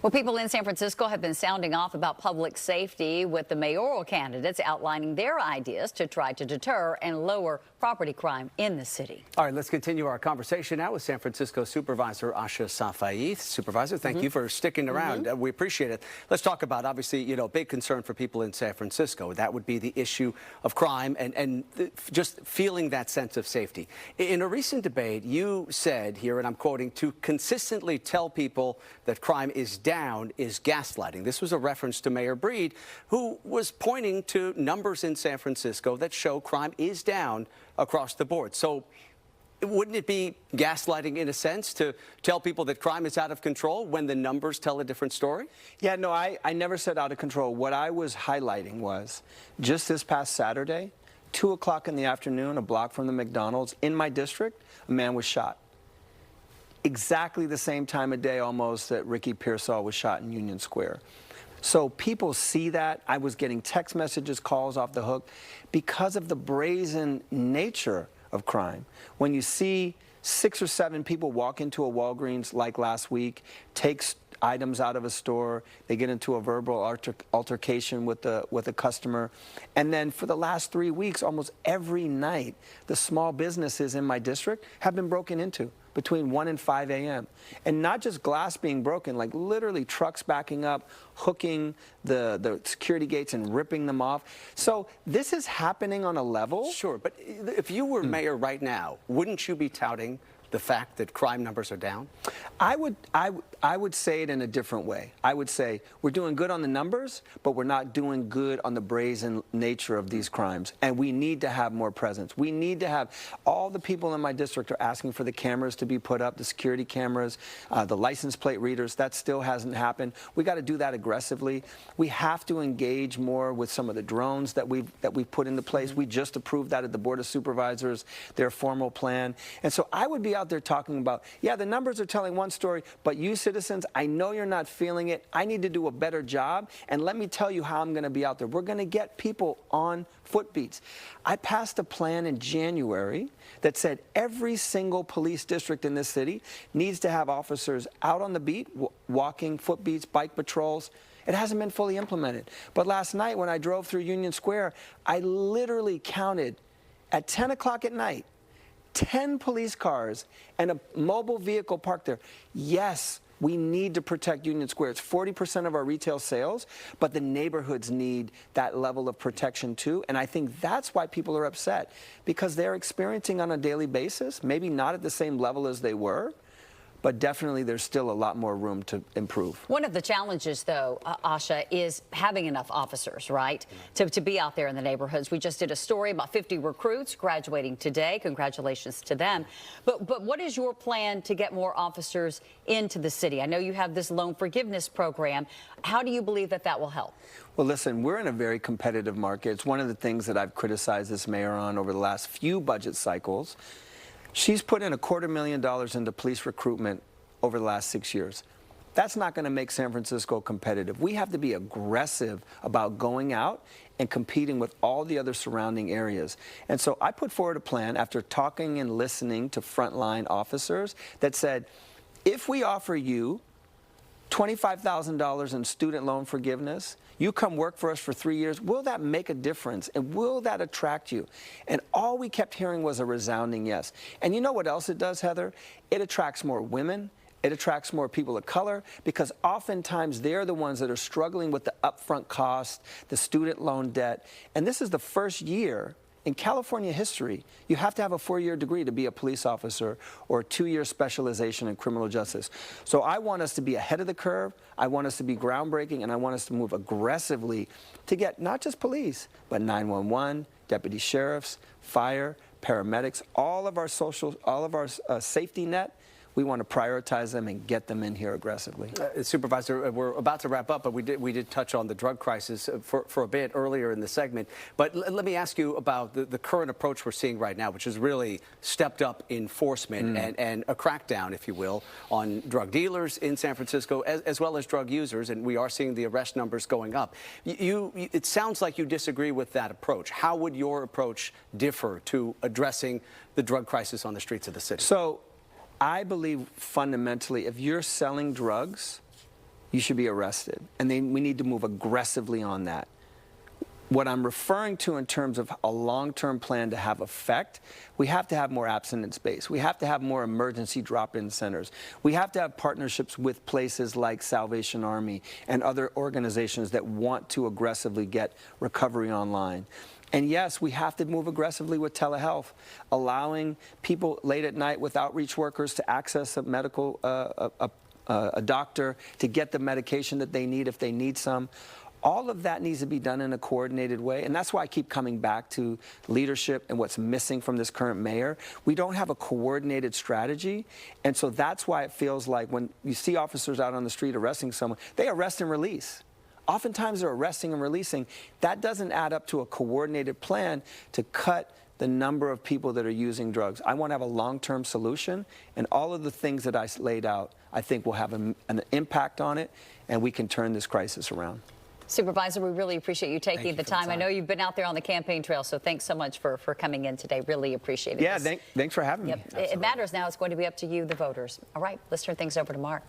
Well, people in San Francisco have been sounding off about public safety, with the mayoral candidates outlining their ideas to try to deter and lower property crime in the city. All right, let's continue our conversation now with San Francisco Supervisor Ahsha Safaí. Supervisor, thank you for sticking around. We appreciate it. Let's talk about, obviously, you know, big concern for people in San Francisco. That would be the issue of crime and just feeling that sense of safety. In a recent debate, you said here, and I'm quoting, to consistently tell people that crime is down is gaslighting. This was a reference to Mayor Breed, who was pointing to numbers in San Francisco that show crime is down across the board. So wouldn't it be gaslighting in a sense to tell people that crime is out of control when the numbers tell a different story? Yeah, no, I never said out of control. What I was highlighting was just this past Saturday, 2 o'clock in the afternoon, a block from the McDonald's in my district, a man was shot. Exactly the same time of day almost that Ricky Pearsall was shot in Union Square. So people see that. I was getting text messages, calls off the hook because of the brazen nature of crime. When you see 6 or 7 people walk into a Walgreens like last week, take items out of a store, they get into a verbal altercation with a customer, and then for the last 3 weeks, almost every night, the small businesses in my district have been broken into between 1 and 5 a.m. And not just glass being broken, like literally trucks backing up, hooking the security gates and ripping them off. So this is happening on a level. Sure, but if you were mayor right now, wouldn't you be touting the fact that crime numbers are down? I would say it in a different way. I would say we're doing good on the numbers, but we're not doing good on the brazen nature of these crimes. And we need to have more presence. We need to have, all the people in my district are asking for the cameras to be put up, the security cameras, the license plate readers. That still hasn't happened. We got to do that aggressively. We have to engage more with some of the drones that we've put into place. We just approved that at the Board of Supervisors, their formal plan. And so I would be out there talking about, yeah, the numbers are telling one story, but you citizens, I know you're not feeling it. I need to do a better job, and let me tell you how I'm going to be out there. We're going to get people on foot beats. I passed a plan in January that said every single police district in this city needs to have officers out on the beat, walking, foot beats, bike patrols. It hasn't been fully implemented. But last night when I drove through Union Square, I literally counted at 10 o'clock at night 10 police cars and a mobile vehicle parked there. Yes, we need to protect Union Square. It's 40% of our retail sales, but the neighborhoods need that level of protection too. And I think that's why people are upset, because they're experiencing on a daily basis, maybe not at the same level as they were, but definitely there's still a lot more room to improve. One of the challenges, though, Ahsha, is having enough officers, right, to be out there in the neighborhoods. We just did a story about 50 recruits graduating today. Congratulations to them. But what is your plan to get more officers into the city? I know you have this loan forgiveness program. How do you believe that that will help? Well, listen, we're in a very competitive market. It's one of the things that I've criticized this mayor on over the last few budget cycles. She's put in $250,000 into police recruitment over the last 6 years. That's not going to make San Francisco competitive. We have to be aggressive about going out and competing with all the other surrounding areas. And so I put forward a plan after talking and listening to frontline officers that said, if we offer you $25,000 in student loan forgiveness, you come work for us for 3 years, will that make a difference? And will that attract you? And all we kept hearing was a resounding yes. And you know what else it does, Heather? It attracts more women. It attracts more people of color, because oftentimes they're the ones that are struggling with the upfront cost, the student loan debt. And this is the first year in California history, you have to have a 4-year degree to be a police officer, or a 2-year specialization in criminal justice. So I want us to be ahead of the curve. I want us to be groundbreaking, and I want us to move aggressively to get not just police, but 911, deputy sheriffs, fire, paramedics, all of our safety net. We want to prioritize them and get them in here aggressively. Supervisor, we're about to wrap up, but we did touch on the drug crisis for a bit earlier in the segment. But let me ask you about the current approach we're seeing right now, which is really stepped up enforcement and a crackdown, if you will, on drug dealers in San Francisco, as well as drug users. And we are seeing the arrest numbers going up. It sounds like you disagree with that approach. How would your approach differ to addressing the drug crisis on the streets of the city? So I believe fundamentally, if you're selling drugs, you should be arrested. And then we need to move aggressively on that. What I'm referring to in terms of a long-term plan to have effect, we have to have more abstinence base. We have to have more emergency drop-in centers. We have to have partnerships with places like Salvation Army and other organizations that want to aggressively get recovery online. And yes, we have to move aggressively with telehealth, allowing people late at night with outreach workers to access a medical, a doctor, to get the medication that they need if they need some. All of that needs to be done in a coordinated way, and that's why I keep coming back to leadership and what's missing from this current mayor. We don't have a coordinated strategy, and so that's why it feels like when you see officers out on the street arresting someone, they arrest and release. Oftentimes they're arresting and releasing. That doesn't add up to a coordinated plan to cut the number of people that are using drugs. I want to have a long-term solution, and all of the things that I laid out, I think will have an impact on it, and we can turn this crisis around. Supervisor, we really appreciate you taking the time. I know you've been out there on the campaign trail, so thanks so much for coming in today. Really appreciate it. Yeah, thanks for having me. It matters now. It's going to be up to you, the voters. All right, let's turn things over to Mark.